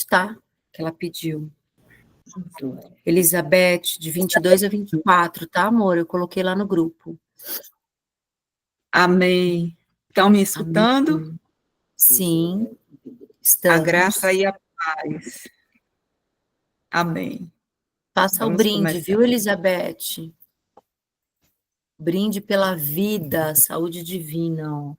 tá? Que ela pediu. Elizabeth, de 22 a 24, tá, amor? Eu coloquei lá no grupo. Amém. Estão me escutando? Amém. Sim, A estamos. graça e a paz. Amém. Faça o Vamos brinde, começar. viu, Elizabeth? Brinde pela vida, saúde divina, ó.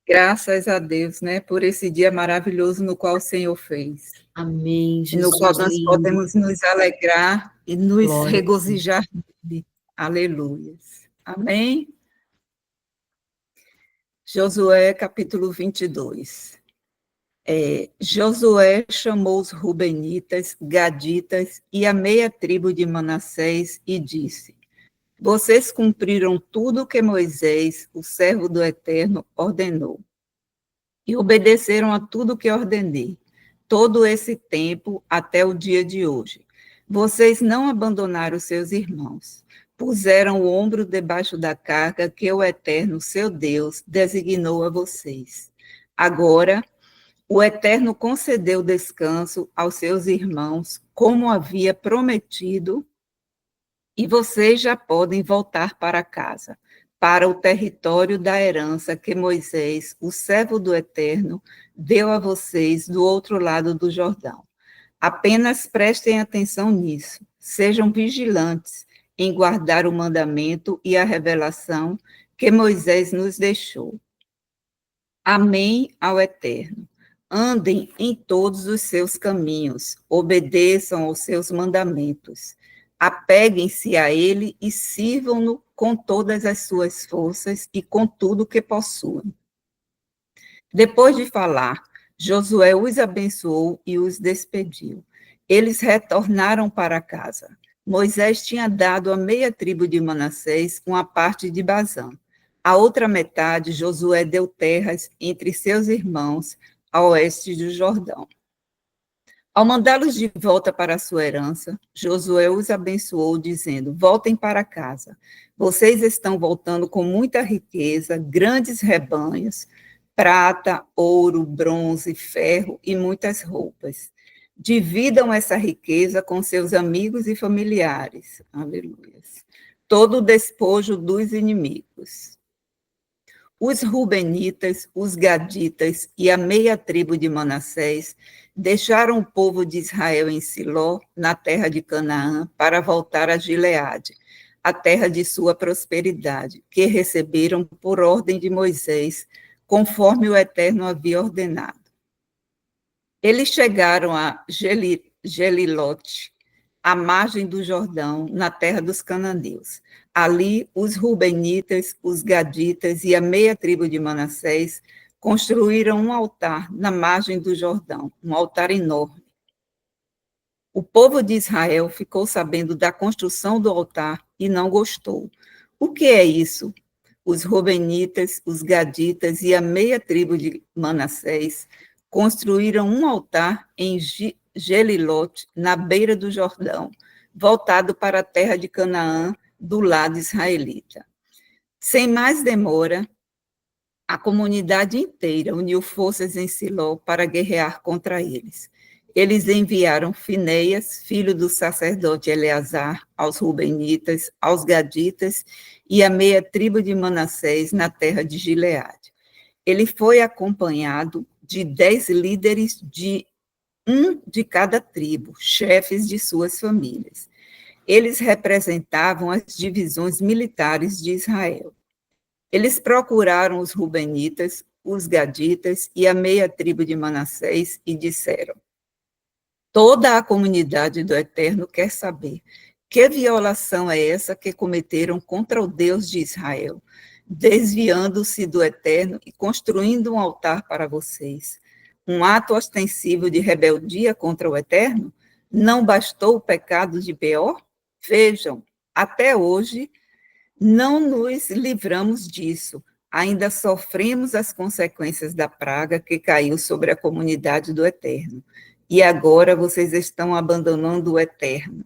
Graças a Deus, né, por esse dia maravilhoso no qual o Senhor fez. Amém, E no qual Jesus nós lindo. podemos nos alegrar e nos Glória. regozijar nele. Aleluia. Amém? Josué, capítulo 22. Josué chamou os rubenitas, gaditas e a meia tribo de Manassés e disse: Vocês cumpriram tudo o que Moisés, o servo do Eterno, ordenou, e obedeceram a tudo o que ordenei, todo esse tempo até o dia de hoje. Vocês não abandonaram seus irmãos, puseram o ombro debaixo da carga que o Eterno, seu Deus, designou a vocês. Agora, o Eterno concedeu descanso aos seus irmãos, como havia prometido, e vocês já podem voltar para casa, para o território da herança que Moisés, o servo do Eterno, deu a vocês do outro lado do Jordão. Apenas prestem atenção nisso, sejam vigilantes em guardar o mandamento e a revelação que Moisés nos deixou. Amém ao Eterno. Andem em todos os seus caminhos, obedeçam aos seus mandamentos, apeguem-se a ele e sirvam-no com todas as suas forças e com tudo que possuem. Depois de falar, Josué os abençoou e os despediu. Eles retornaram para casa. Moisés tinha dado à meia tribo de Manassés uma parte de Bazã. A outra metade, Josué deu terras entre seus irmãos, a oeste do Jordão. Ao mandá-los de volta para a sua herança, Josué os abençoou, dizendo: Voltem para casa. Vocês estão voltando com muita riqueza, grandes rebanhos, prata, ouro, bronze, ferro e muitas roupas. Dividam essa riqueza com seus amigos e familiares. Aleluia. Todo o despojo dos inimigos. Os rubenitas, os gaditas e a meia tribo de Manassés deixaram o povo de Israel em Siló, na terra de Canaã, para voltar a Gileade, a terra de sua prosperidade, que receberam por ordem de Moisés, conforme o Eterno havia ordenado. Eles chegaram a Gelilote, à margem do Jordão, na terra dos cananeus. Ali, os rubenitas, os gaditas e a meia tribo de Manassés construíram um altar na margem do Jordão, um altar enorme. O povo de Israel ficou sabendo da construção do altar e não gostou. O que é isso? Os rubenitas, os gaditas e a meia tribo de Manassés construíram um altar em Gelilote, na beira do Jordão, voltado para a terra de Canaã, do lado israelita. Sem mais demora, a comunidade inteira uniu forças em Siló para guerrear contra eles. Eles enviaram Finéias, filho do sacerdote Eleazar, aos rubenitas, aos gaditas e à meia tribo de Manassés na terra de Gileade. Ele foi acompanhado de 10 líderes de cada tribo, chefes de suas famílias. Eles representavam as divisões militares de Israel. Eles procuraram os rubenitas, os gaditas e a meia tribo de Manassés e disseram: Toda a comunidade do Eterno quer saber que violação é essa que cometeram contra o Deus de Israel, desviando-se do Eterno e construindo um altar para vocês. Um ato ostensivo de rebeldia contra o Eterno? Não bastou o pecado de Beor? Vejam, até hoje não nos livramos disso. Ainda sofremos as consequências da praga que caiu sobre a comunidade do Eterno. E agora vocês estão abandonando o Eterno.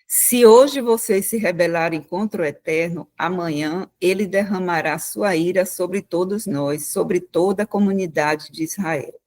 Se hoje vocês se rebelarem contra o Eterno, amanhã ele derramará sua ira sobre todos nós, sobre toda a comunidade de Israel.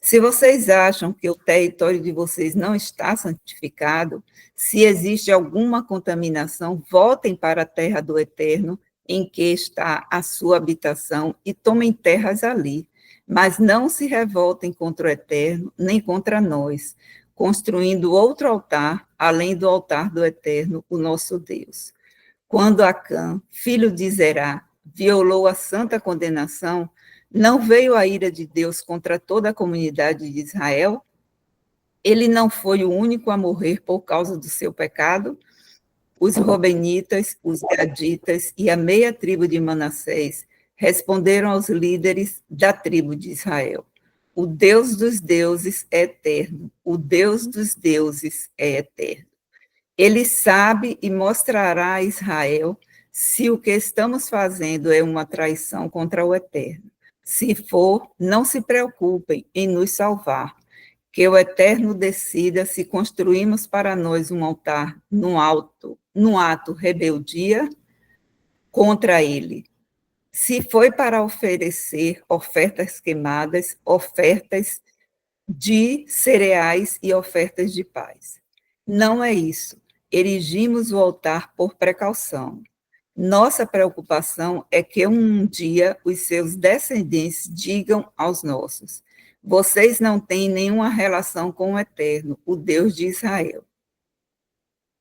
Se vocês acham que o território de vocês não está santificado, se existe alguma contaminação, voltem para a terra do Eterno, em que está a sua habitação, e tomem terras ali. Mas não se revoltem contra o Eterno, nem contra nós, construindo outro altar, além do altar do Eterno, o nosso Deus. Quando Acã, filho de Zerá, violou a santa condenação, não veio a ira de Deus contra toda a comunidade de Israel? Ele não foi o único a morrer por causa do seu pecado? Os Robenitas, os Gaditas e a meia tribo de Manassés responderam aos líderes da tribo de Israel: o Deus dos deuses é eterno, o Deus dos deuses é eterno. Ele sabe e mostrará a Israel se o que estamos fazendo é uma traição contra o Eterno. Se for, não se preocupem em nos salvar, que o Eterno decida se construímos para nós um altar num ato rebeldia contra ele. Se foi para oferecer ofertas queimadas, ofertas de cereais e ofertas de paz. Não é isso. Erigimos o altar por precaução. Nossa preocupação é que um dia os seus descendentes digam aos nossos: vocês não têm nenhuma relação com o Eterno, o Deus de Israel.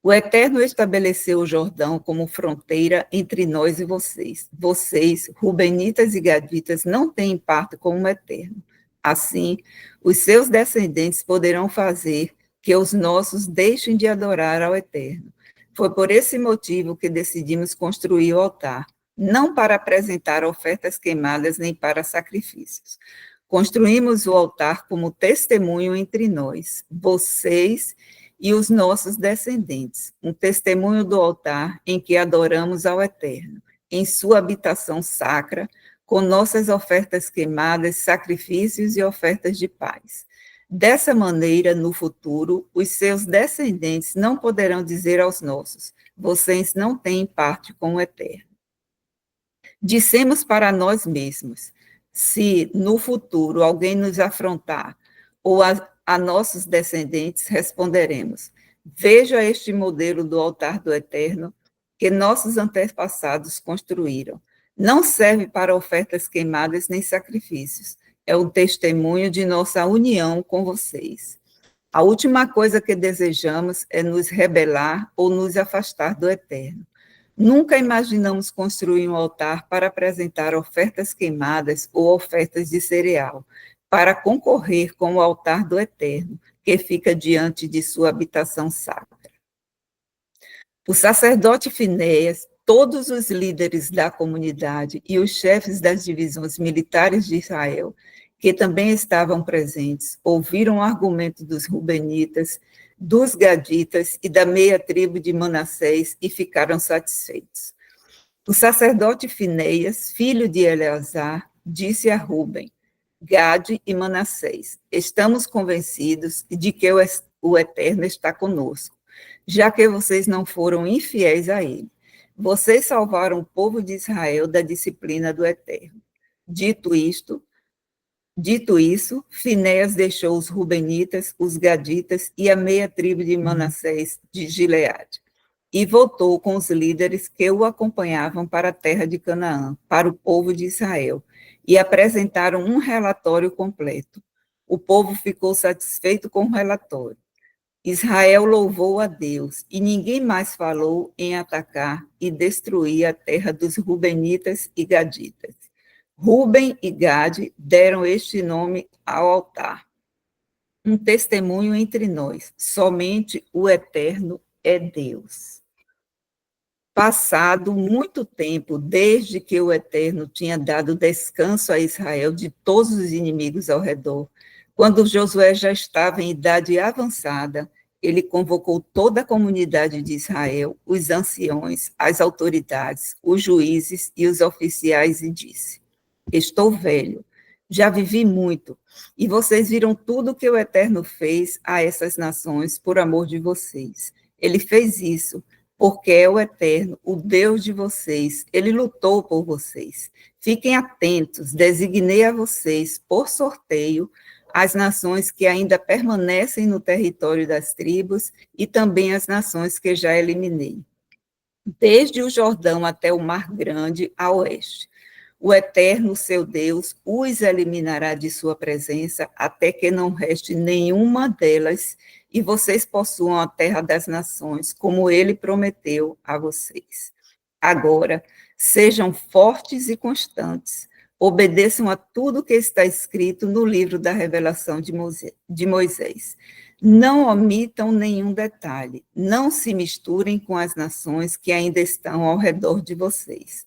O Eterno estabeleceu o Jordão como fronteira entre nós e vocês. Vocês, Rubenitas e Gaditas, não têm parte com o Eterno. Assim, os seus descendentes poderão fazer que os nossos deixem de adorar ao Eterno. Foi por esse motivo que decidimos construir o altar, não para apresentar ofertas queimadas nem para sacrifícios. Construímos o altar como testemunho entre nós, vocês e os nossos descendentes, um testemunho do altar em que adoramos ao Eterno, em sua habitação sacra, com nossas ofertas queimadas, sacrifícios e ofertas de paz. Dessa maneira, no futuro, os seus descendentes não poderão dizer aos nossos: vocês não têm parte com o Eterno. Dissemos para nós mesmos: se no futuro alguém nos afrontar, ou a nossos descendentes, responderemos: veja este modelo do altar do Eterno que nossos antepassados construíram. Não serve para ofertas queimadas nem sacrifícios. É um testemunho de nossa união com vocês. A última coisa que desejamos é nos rebelar ou nos afastar do Eterno. Nunca imaginamos construir um altar para apresentar ofertas queimadas ou ofertas de cereal, para concorrer com o altar do Eterno, que fica diante de sua habitação sacra. O sacerdote Finéias, todos os líderes da comunidade e os chefes das divisões militares de Israel, que também estavam presentes, ouviram o argumento dos Rubenitas, dos Gaditas e da meia tribo de Manassés e ficaram satisfeitos. O sacerdote Finéias, filho de Eleazar, disse a Ruben, Gade e Manassés: estamos convencidos de que o Eterno está conosco, já que vocês não foram infiéis a ele. Vocês salvaram o povo de Israel da disciplina do Eterno. Dito isso, Finéias deixou os Rubenitas, os Gaditas e a meia tribo de Manassés de Gileade, e voltou com os líderes que o acompanhavam para a terra de Canaã, para o povo de Israel, e apresentaram um relatório completo. O povo ficou satisfeito com o relatório. Israel louvou a Deus, e ninguém mais falou em atacar e destruir a terra dos Rubenitas e Gaditas. Ruben e Gade deram este nome ao altar. Um testemunho entre nós, somente o Eterno é Deus. Passado muito tempo, desde que o Eterno tinha dado descanso a Israel de todos os inimigos ao redor, quando Josué já estava em idade avançada, ele convocou toda a comunidade de Israel, os anciões, as autoridades, os juízes e os oficiais, e disse: estou velho, já vivi muito, e vocês viram tudo o que o Eterno fez a essas nações por amor de vocês. Ele fez isso porque é o Eterno, o Deus de vocês, ele lutou por vocês. Fiquem atentos, designei a vocês, por sorteio, as nações que ainda permanecem no território das tribos e também as nações que já eliminei, desde o Jordão até o Mar Grande a oeste. O Eterno, seu Deus, os eliminará de sua presença até que não reste nenhuma delas e vocês possuam a terra das nações, como ele prometeu a vocês. Agora, sejam fortes e constantes, obedeçam a tudo que está escrito no livro da revelação de Moisés. Não omitam nenhum detalhe, não se misturem com as nações que ainda estão ao redor de vocês.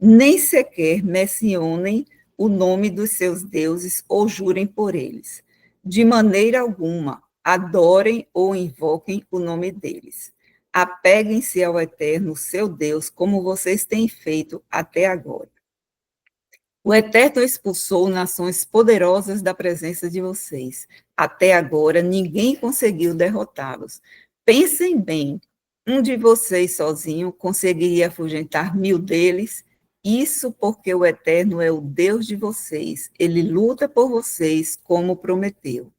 Nem sequer mencionem o nome dos seus deuses ou jurem por eles. De maneira alguma, adorem ou invoquem o nome deles. Apeguem-se ao Eterno, seu Deus, como vocês têm feito até agora. O Eterno expulsou nações poderosas da presença de vocês. Até agora, ninguém conseguiu derrotá-los. Pensem bem, um de vocês sozinho conseguiria afugentar 1000 deles? Isso porque o Eterno é o Deus de vocês. Ele luta por vocês, como prometeu.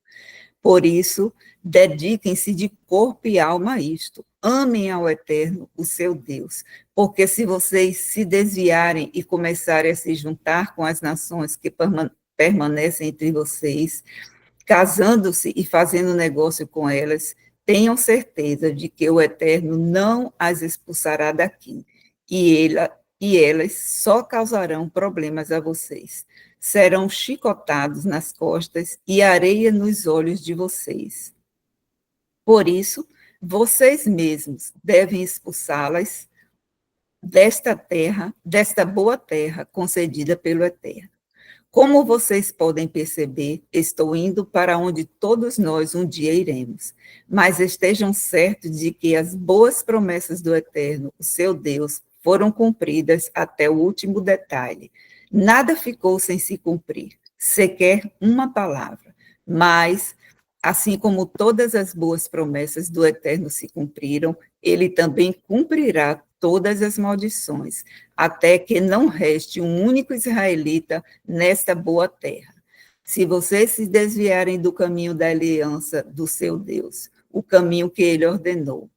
Por isso, dediquem-se de corpo e alma a isto. Amem ao Eterno, o seu Deus, porque se vocês se desviarem e começarem a se juntar com as nações que permanecem entre vocês, casando-se e fazendo negócio com elas, tenham certeza de que o Eterno não as expulsará daqui, e elas só causarão problemas a vocês. Serão chicotados nas costas e areia nos olhos de vocês. Por isso, vocês mesmos devem expulsá-las desta terra, desta boa terra concedida pelo Eterno. Como vocês podem perceber, estou indo para onde todos nós um dia iremos, mas estejam certos de que as boas promessas do Eterno, o seu Deus, foram cumpridas até o último detalhe. Nada ficou sem se cumprir, sequer uma palavra. Mas, assim como todas as boas promessas do Eterno se cumpriram, ele também cumprirá todas as maldições, até que não reste um único israelita nesta boa terra. Se vocês se desviarem do caminho da aliança do seu Deus, o caminho que ele ordenou,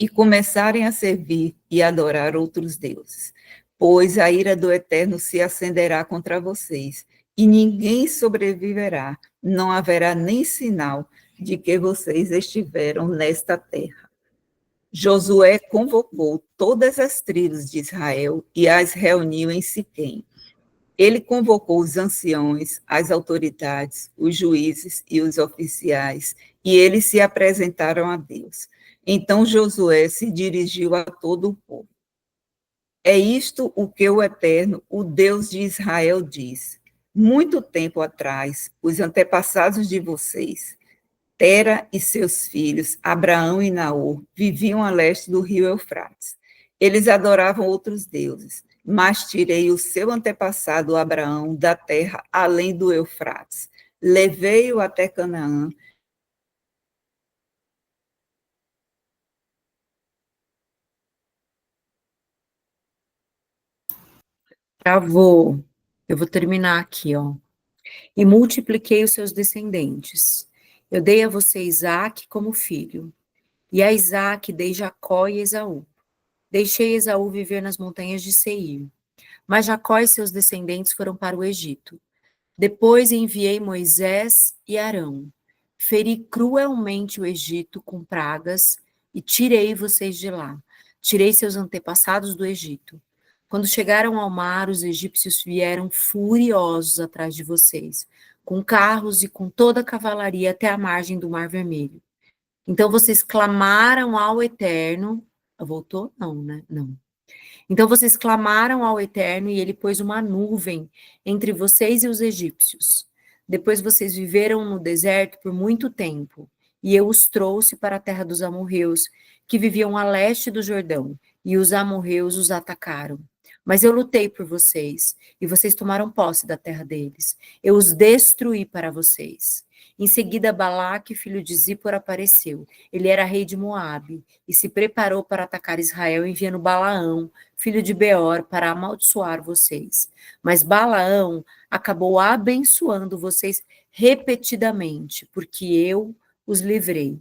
e começarem a servir e adorar outros deuses, pois a ira do Eterno se acenderá contra vocês, e ninguém sobreviverá, não haverá nem sinal de que vocês estiveram nesta terra. Josué convocou todas as tribos de Israel e as reuniu em Siquém. Ele convocou os anciões, as autoridades, os juízes e os oficiais, e eles se apresentaram a Deus. Então Josué se dirigiu a todo o povo. É isto o que o Eterno, o Deus de Israel, diz. Muito tempo atrás, os antepassados de vocês, Tera e seus filhos, Abraão e Naor, viviam a leste do rio Eufrates. Eles adoravam outros deuses, mas tirei o seu antepassado Abraão da terra além do Eufrates. Levei-o até Canaã. Travou. Eu vou terminar aqui, ó. E multipliquei os seus descendentes. Eu dei a você Isaque como filho, e a Isaque dei Jacó e Esaú. Deixei Esaú viver nas montanhas de Seir, mas Jacó e seus descendentes foram para o Egito. Depois enviei Moisés e Arão. Feri cruelmente o Egito com pragas e tirei vocês de lá. Tirei seus antepassados do Egito. Quando chegaram ao mar, os egípcios vieram furiosos atrás de vocês, com carros e com toda a cavalaria até a margem do Mar Vermelho. Então vocês clamaram ao Eterno. Voltou? Não, né? Não. Então vocês clamaram ao Eterno e ele pôs uma nuvem entre vocês e os egípcios. Depois vocês viveram no deserto por muito tempo, e eu os trouxe para a terra dos amorreus, que viviam a leste do Jordão, e os amorreus os atacaram. Mas eu lutei por vocês, e vocês tomaram posse da terra deles. Eu os destruí para vocês. Em seguida, Balaque, filho de Zippor, apareceu. Ele era rei de Moabe, e se preparou para atacar Israel, enviando Balaão, filho de Beor, para amaldiçoar vocês. Mas Balaão acabou abençoando vocês repetidamente, porque eu os livrei.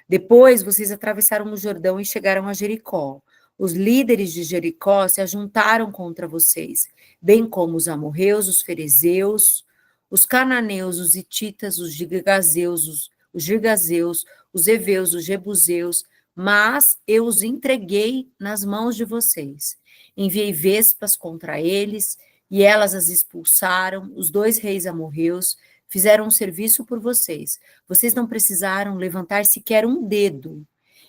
Depois vocês atravessaram o Jordão e chegaram a Jericó. Os líderes de Jericó se ajuntaram contra vocês, bem como os amorreus, os ferezeus, os cananeus, os hititas, os girgazeus, os heveus, os jebuseus, mas eu os entreguei nas mãos de vocês. Enviei vespas contra eles, e elas as expulsaram. Os 2 reis amorreus fizeram um serviço por vocês. Vocês não precisaram levantar sequer um dedo.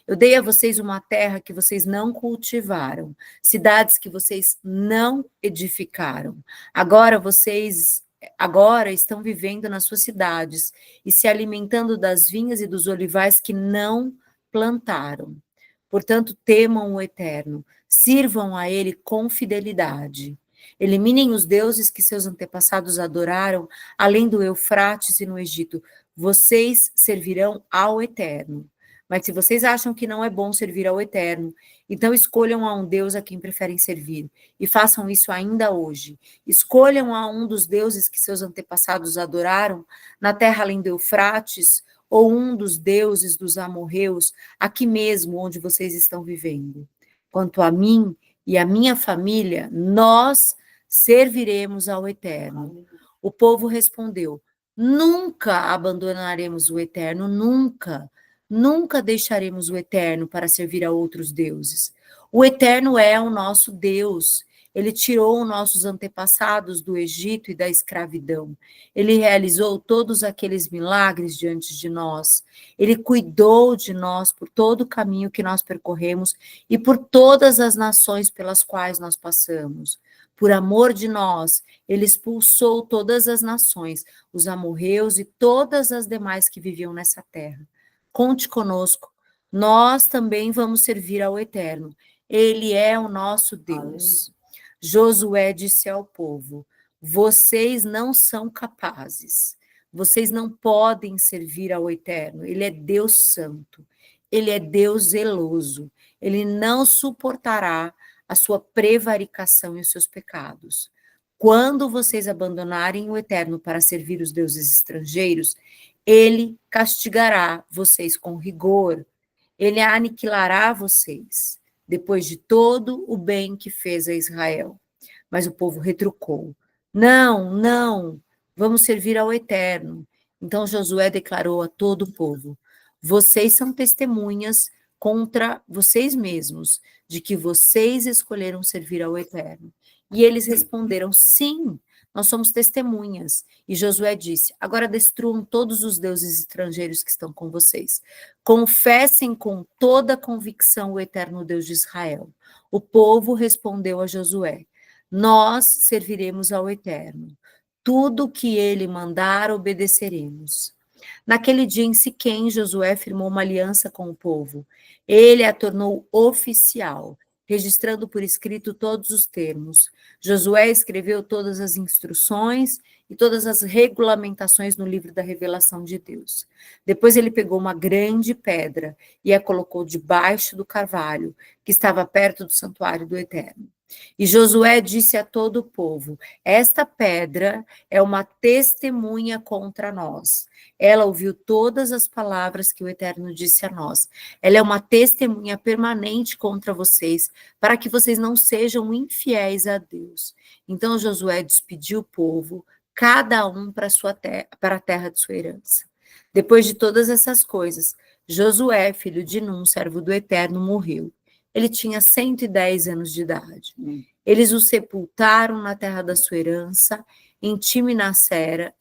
Eu dei a vocês uma terra que vocês não cultivaram, cidades que vocês não edificaram. Agora estão vivendo nas suas cidades e se alimentando das vinhas e dos olivais que não plantaram. Portanto, temam o Eterno, sirvam a Ele com fidelidade. Eliminem os deuses que seus antepassados adoraram, além do Eufrates e no Egito. Vocês servirão ao Eterno. Mas se vocês acham que não é bom servir ao Eterno, então escolham a um Deus a quem preferem servir, e façam isso ainda hoje. Escolham a um dos deuses que seus antepassados adoraram, na terra além do Eufrates, ou um dos deuses dos amorreus, aqui mesmo onde vocês estão vivendo. Quanto a mim e a minha família, nós serviremos ao Eterno. O povo respondeu: nunca abandonaremos o Eterno, nunca. Nunca deixaremos o Eterno para servir a outros deuses. O Eterno é o nosso Deus. Ele tirou nossos antepassados do Egito e da escravidão. Ele realizou todos aqueles milagres diante de nós. Ele cuidou de nós por todo o caminho que nós percorremos e por todas as nações pelas quais nós passamos. Por amor de nós, ele expulsou todas as nações, os amorreus e todas as demais que viviam nessa terra. Conte conosco, nós também vamos servir ao Eterno. Ele é o nosso Deus. Josué disse ao povo: vocês não são capazes, vocês não podem servir ao Eterno. Ele é Deus santo, ele é Deus zeloso, ele não suportará a sua prevaricação e os seus pecados. Quando vocês abandonarem o Eterno para servir os deuses estrangeiros, ele castigará vocês com rigor, ele aniquilará vocês, depois de todo o bem que fez a Israel. Mas o povo retrucou: não, não, vamos servir ao Eterno. Então Josué declarou a todo o povo: vocês são testemunhas contra vocês mesmos, de que vocês escolheram servir ao Eterno. E eles responderam: sim, nós somos testemunhas. E Josué disse: agora destruam todos os deuses estrangeiros que estão com vocês. Confessem com toda convicção o eterno Deus de Israel. O povo respondeu a Josué: nós serviremos ao Eterno. Tudo que ele mandar, obedeceremos. Naquele dia em Siquém, Josué firmou uma aliança com o povo. Ele a tornou oficial, registrando por escrito todos os termos. Josué escreveu todas as instruções e todas as regulamentações no livro da revelação de Deus. Depois ele pegou uma grande pedra e a colocou debaixo do carvalho, que estava perto do santuário do Eterno. E Josué disse a todo o povo: esta pedra é uma testemunha contra nós. Ela ouviu todas as palavras que o Eterno disse a nós. Ela é uma testemunha permanente contra vocês, para que vocês não sejam infiéis a Deus. Então Josué despediu o povo, cada um para a terra de sua herança. Depois de todas essas coisas, Josué, filho de Num, servo do Eterno, morreu. Ele tinha 110 anos de idade. Eles o sepultaram na terra da sua herança, em Timnat-Sera,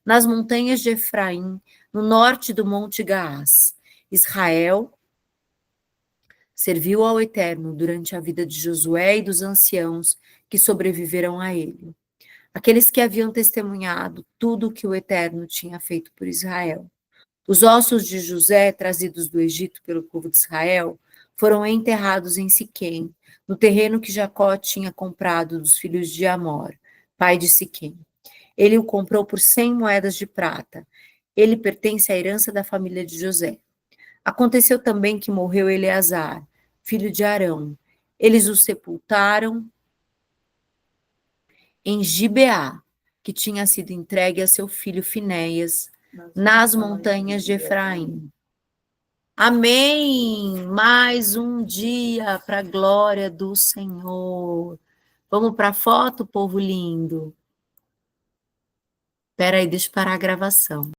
nas montanhas de Efraim, no norte do Monte Gaás. Israel serviu ao Eterno durante a vida de Josué e dos anciãos que sobreviveram a ele, aqueles que haviam testemunhado tudo o que o Eterno tinha feito por Israel. Os ossos de José, trazidos do Egito pelo povo de Israel, foram enterrados em Siquém, no terreno que Jacó tinha comprado dos filhos de Amor, pai de Siquém. Ele o comprou por 100 moedas de prata. Ele pertence à herança da família de José. Aconteceu também que morreu Eleazar, filho de Arão. Eles o sepultaram em Gibeá, que tinha sido entregue a seu filho Finéias nas montanhas de Efraim. Amém! Mais um dia para a glória do Senhor. Vamos para a foto, povo lindo? Espera aí, deixa eu parar a gravação.